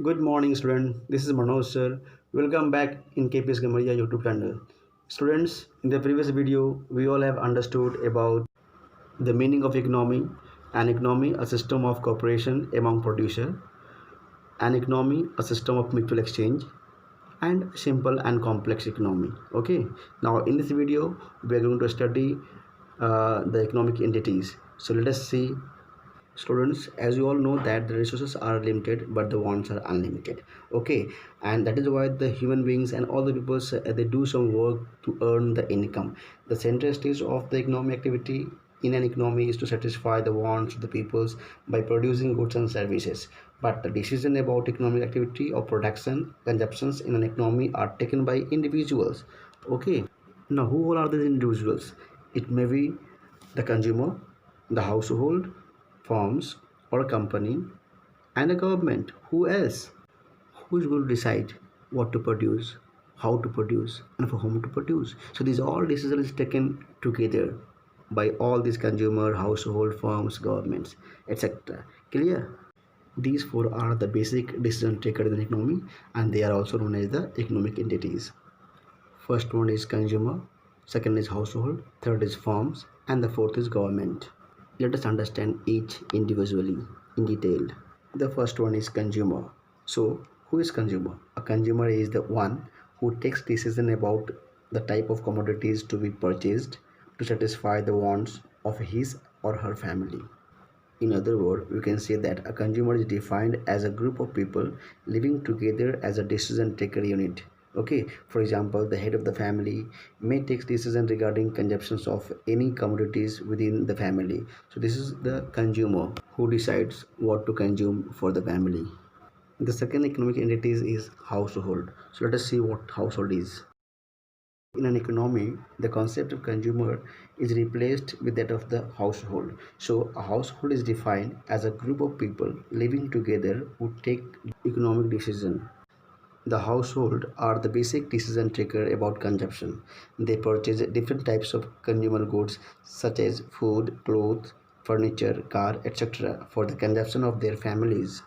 Good morning, student. This is Manoj, sir. Welcome back in KpsG YouTube channel. Students, in the previous video, we all have understood about the meaning of economy. An economy, a system of cooperation among producers. An economy, a system of mutual exchange. And simple and complex economy. Okay. Now, in this video, we are going to study the economic entities. So let us see. Students, as you all know that the resources are limited but the wants are unlimited. Okay, and that is why the human beings and all the people they do some work to earn the income. The central stage of the economic activity in an economy is to satisfy the wants of the peoples by producing goods and services, but the decision about economic activity or production consumptions in an economy are taken by individuals. Okay, now who all are these individuals? It may be the consumer, the household, firms or a company, and a government. Who else? Who is going to decide what to produce, how to produce, and for whom to produce? So these all decisions taken together by all these consumer, household, firms, governments, etc. Clear? These four are the basic decision taken in the economy, and they are also known as the economic entities. First one is consumer, second is household, third is firms, and the fourth is government. Let us understand each individually in detail. The first one is consumer. So, who is consumer? A consumer is the one who takes decision about the type of commodities to be purchased to satisfy the wants of his or her family. In other words, we can say that a consumer is defined as a group of people living together as a decision taker unit. Okay, for example, the head of the family may take decision regarding consumptions of any commodities within the family. So this is the consumer who decides what to consume for the family. The second economic entity is household. So let us see what household is. In an economy, the concept of consumer is replaced with that of the household. So, a household is defined as a group of people living together who take economic decision. The household are the basic decision taker about consumption. They purchase different types of consumer goods such as food, clothes, furniture, car, etc. for the consumption of their families.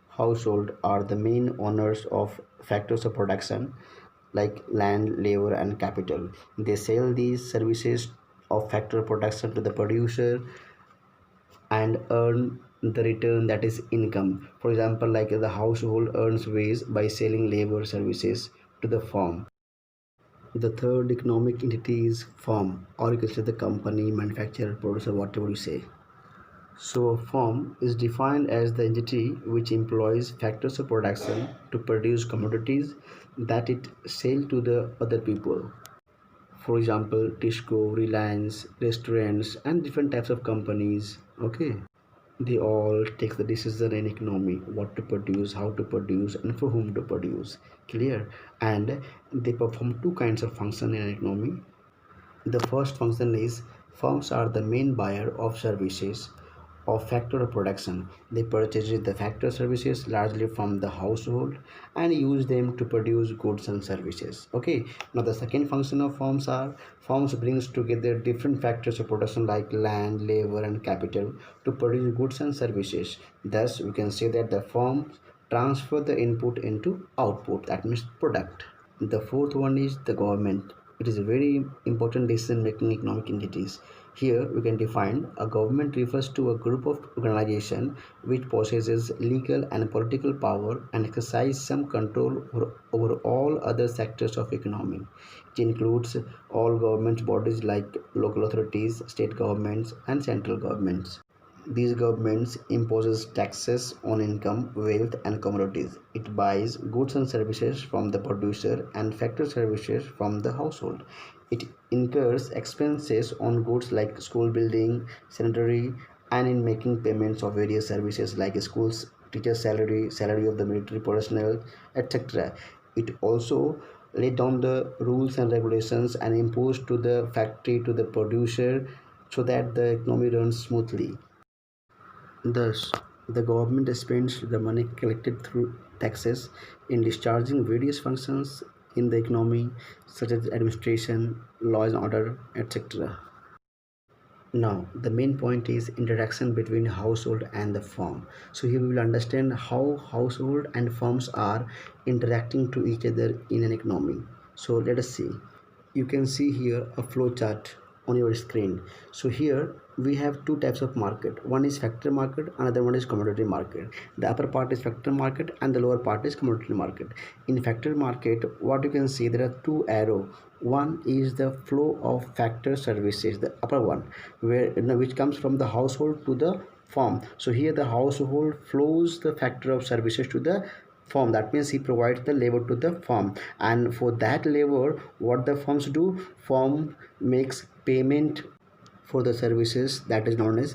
Household are the main owners of factors of production like land, labor, and capital. They sell these services of factor production to the producer and earn the return, that is income. For example, like the household earns wage by selling labor services to the firm. The third economic entity is firm, or you can say the company, manufacturer, producer, whatever you say. So a firm is defined as the entity which employs factors of production to produce commodities that it sells to the other people. For example, Tisco, Reliance, restaurants, and different types of companies. Okay, they all take the decision in economy what to produce, how to produce, and for whom to produce. Clear? And they perform two kinds of function in an economy. The first function is firms are the main buyer of services of factor of production. They purchase the factor services largely from the household and use them to produce goods and services. Okay. Now the second function of firms brings together different factors of production like land, labor, and capital to produce goods and services. Thus, we can say that the firms transfer the input into output. That means product. The fourth one is the government. It is a very important decision making economic entities. Here we can define a government refers to a group of organization which possesses legal and political power and exercise some control over all other sectors of economy. It includes all government bodies like local authorities, state governments, and central governments. These governments imposes taxes on income, wealth, and commodities. It buys goods and services from the producer and factor services from the household. It incurs expenses on goods like school building, sanitary, and in making payments of various services like schools, teacher salary, salary of the military personnel, etc. It also lay down the rules and regulations and impose to the factory to the producer so that the economy runs smoothly. Thus, the government spends the money collected through taxes in discharging various functions in the economy, such as administration, law and order, etc. Now, the main point is interaction between household and the firm. So here we will understand how household and firms are interacting to each other in an economy. So let us see. You can see here a flow chart on your screen. So here we have two types of market. One is factor market, another one is commodity market. The upper part is factor market and the lower part is commodity market. In factor market, what you can see, there are two arrow. One is the flow of factor services, the upper one, where which comes from the household to the firm. So here the household flows the factor of services to the firm. That means he provides the labor to the firm, and for that labor, what the firms do, firm makes payment for the services, that is known as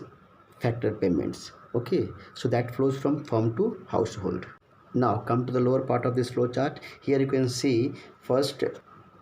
factor payments. Okay, so that flows from firm to household. Now come to the lower part of this flow chart. Here you can see first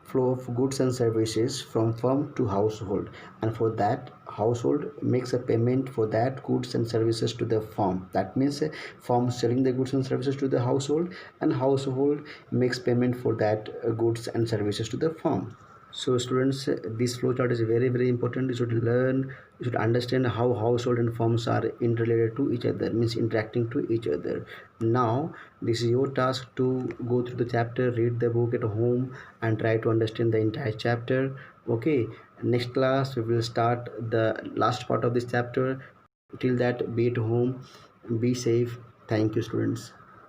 flow of goods and services from firm to household, and for that household makes a payment for that goods and services to the firm. That means firm selling the goods and services to the household, and household makes payment for that goods and services to the firm. So students, this flowchart is very important. You should learn, you should understand how household and firms are interrelated to each other, means interacting to each other. Now this is your task to go through the chapter, read the book at home and try to understand the entire chapter. Okay, next class we will start the last part of this chapter. Till that, be at home, be safe. Thank you students.